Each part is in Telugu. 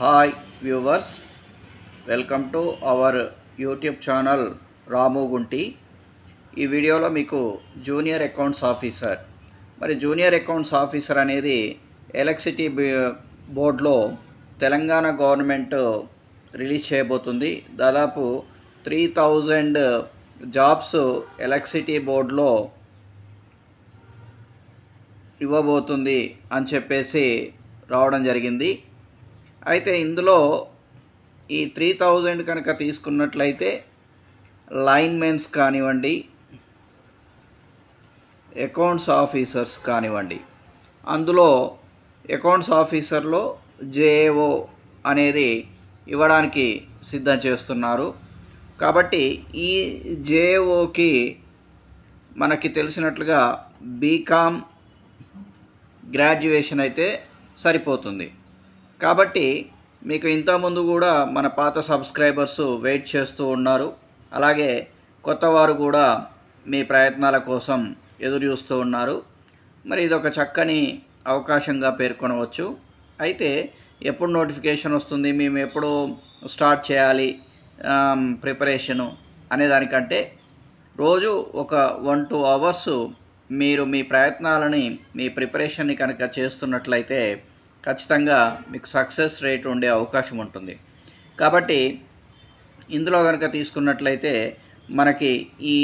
Hi viewers, welcome to our YouTube channel Ramu Gunti. ఈ వీడియోలో మీకు junior accounts officer junior accounts officer అనేది ఎలక్ట్రిసిటీ బోర్డులో తెలంగాణ గవర్నమెంట్ రిలీజ్ చేయబోతుంది. దాదాపు 3000 జాబ్స్ ఎలక్ట్రిసిటీ బోర్డులో ఇవ్వబోతుంది అని చెప్పేసి రావడం జరిగింది. అయితే ఇందులో ఈ 3000 కనుక తీసుకున్నట్లయితే లైన్మెన్స్ కానివ్వండి, అకౌంట్స్ ఆఫీసర్స్ కానివ్వండి, అందులో అకౌంట్స్ ఆఫీసర్లో జేఏఓ అనేది ఇవ్వడానికి సిద్ధం చేస్తున్నారు. కాబట్టి ఈ జేఏఓకి మనకి తెలిసినట్లుగా బీకామ్ గ్రాడ్యుయేషన్ అయితే సరిపోతుంది. కాబట్టి మీకు ఇంతకుముందు కూడా మన పాత సబ్స్క్రైబర్స్ వెయిట్ చేస్తూ ఉన్నారు, అలాగే కొత్తవారు కూడా మీ ప్రయత్నాల కోసం ఎదురు చూస్తూ ఉన్నారు. మరి ఇదొక చక్కని అవకాశంగా పేర్కొనవచ్చు. అయితే ఎప్పుడు నోటిఫికేషన్ వస్తుంది, మేము ఎప్పుడు స్టార్ట్ చేయాలి ప్రిపరేషను అనేదానికంటే రోజు ఒక 1-2 అవర్స్ మీరు మీ ప్రయత్నాలని, మీ ప్రిపరేషన్ని కనుక చేస్తున్నట్లయితే ఖచ్చితంగా మీకు సక్సెస్ రేట్ ఉండే అవకాశం ఉంటుంది. కాబట్టి ఇందులో కనుక తీసుకున్నట్లయితే మనకి ఈ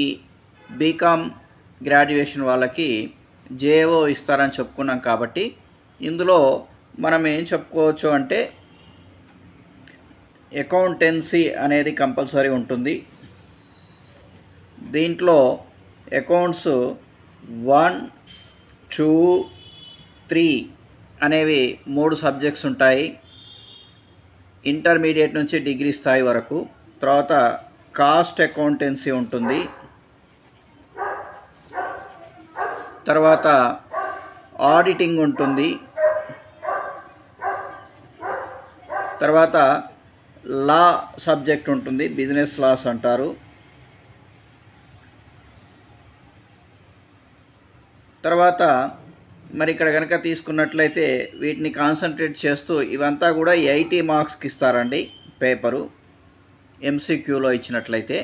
బీకామ్ గ్రాడ్యుయేషన్ వాళ్ళకి జేఓ ఇస్తారని చెప్పుకున్నాం. కాబట్టి ఇందులో మనం ఏం చెప్పుకోవచ్చు అంటే అకౌంటెన్సీ అనేది కంపల్సరీ ఉంటుంది. దీంట్లో అకౌంట్స్ 1, 2, 3 అనేవి 3 సబ్జెక్ట్స్ ఉంటాయి. ఇంటర్మీడియట్ నుంచి డిగ్రీ స్థాయి వరకు. తర్వాత కాస్ట్ అకౌంటెన్సీ ఉంటుంది. తర్వాత ఆడిటింగ్ ఉంటుంది. తర్వాత లా సబ్జెక్ట్ ఉంటుంది, బిజినెస్ లాస్ అంటారు. తర్వాత మరి ఇక్కడ కనుక తీసుకున్నట్లయితే వీటిని కాన్సన్ట్రేట్ చేస్తూ ఇవంతా కూడా 80 మార్క్స్కి ఇస్తారండి పేపరు. ఎంసీక్యూలో ఇచ్చినట్లయితే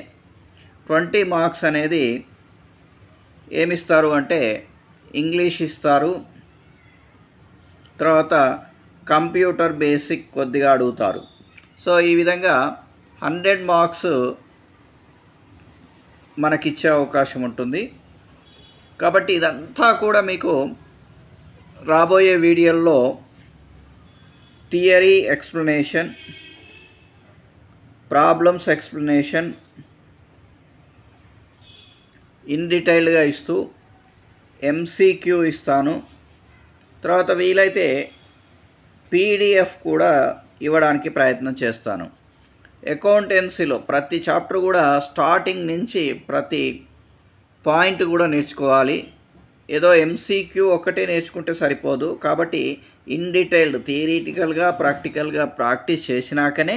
20 మార్క్స్ అనేది ఏమిస్తారు అంటే ఇంగ్లీష్ ఇస్తారు. తర్వాత కంప్యూటర్ బేసిక్ కొద్దిగా అడుగుతారు. సో ఈ విధంగా 100 మార్క్స్ మనకిచ్చే అవకాశం ఉంటుంది. కాబట్టి ఇదంతా కూడా మీకు రాబోయే వీడియోల్లో theory explanation, problems explanation in డీటెయిల్గా ఇస్తూ ఎంసీక్యూ ఇస్తాను. తర్వాత వీలైతే పీడిఎఫ్ కూడా ఇవ్వడానికి ప్రయత్నం చేస్తాను. అకౌంటెన్సీలో ప్రతి చాప్టర్ కూడా స్టార్టింగ్ నుంచి ప్రతి పాయింట్ కూడా నేర్చుకోవాలి. ఏదో ఎంసీక్యూ ఒక్కటే నేర్చుకుంటే సరిపోదు. కాబట్టి ఇన్ డీటెయిల్డ్ థియరిటికల్గా, ప్రాక్టికల్గా ప్రాక్టీస్ చేసినాకనే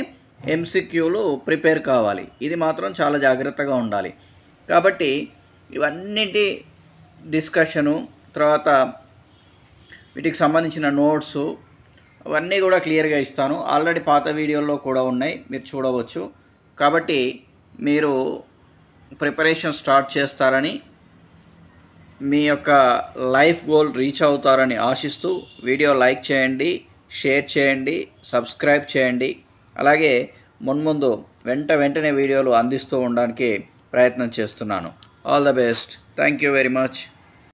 ఎంసీక్యూలు ప్రిపేర్ కావాలి. ఇది మాత్రం చాలా జాగ్రత్తగా ఉండాలి. కాబట్టి ఇవన్నిటి డిస్కషను, తర్వాత వీటికి సంబంధించిన నోట్సు అవన్నీ కూడా క్లియర్గా ఇస్తాను. ఆల్రెడీ పాత వీడియోల్లో కూడా ఉన్నాయి, మీరు చూడవచ్చు. కాబట్టి మీరు ప్రిపరేషన్ స్టార్ట్ చేస్తారని, మీ యొక్క లైఫ్ గోల్ రీచ్ అవుతారని ఆశిస్తూ వీడియో లైక్ చేయండి, షేర్ చేయండి, సబ్స్క్రైబ్ చేయండి. అలాగే మున్ముందు వెంటనే వీడియోలు అందిస్తూ ఉండడానికి ప్రయత్నం చేస్తున్నాను. All the best. Thank you very much.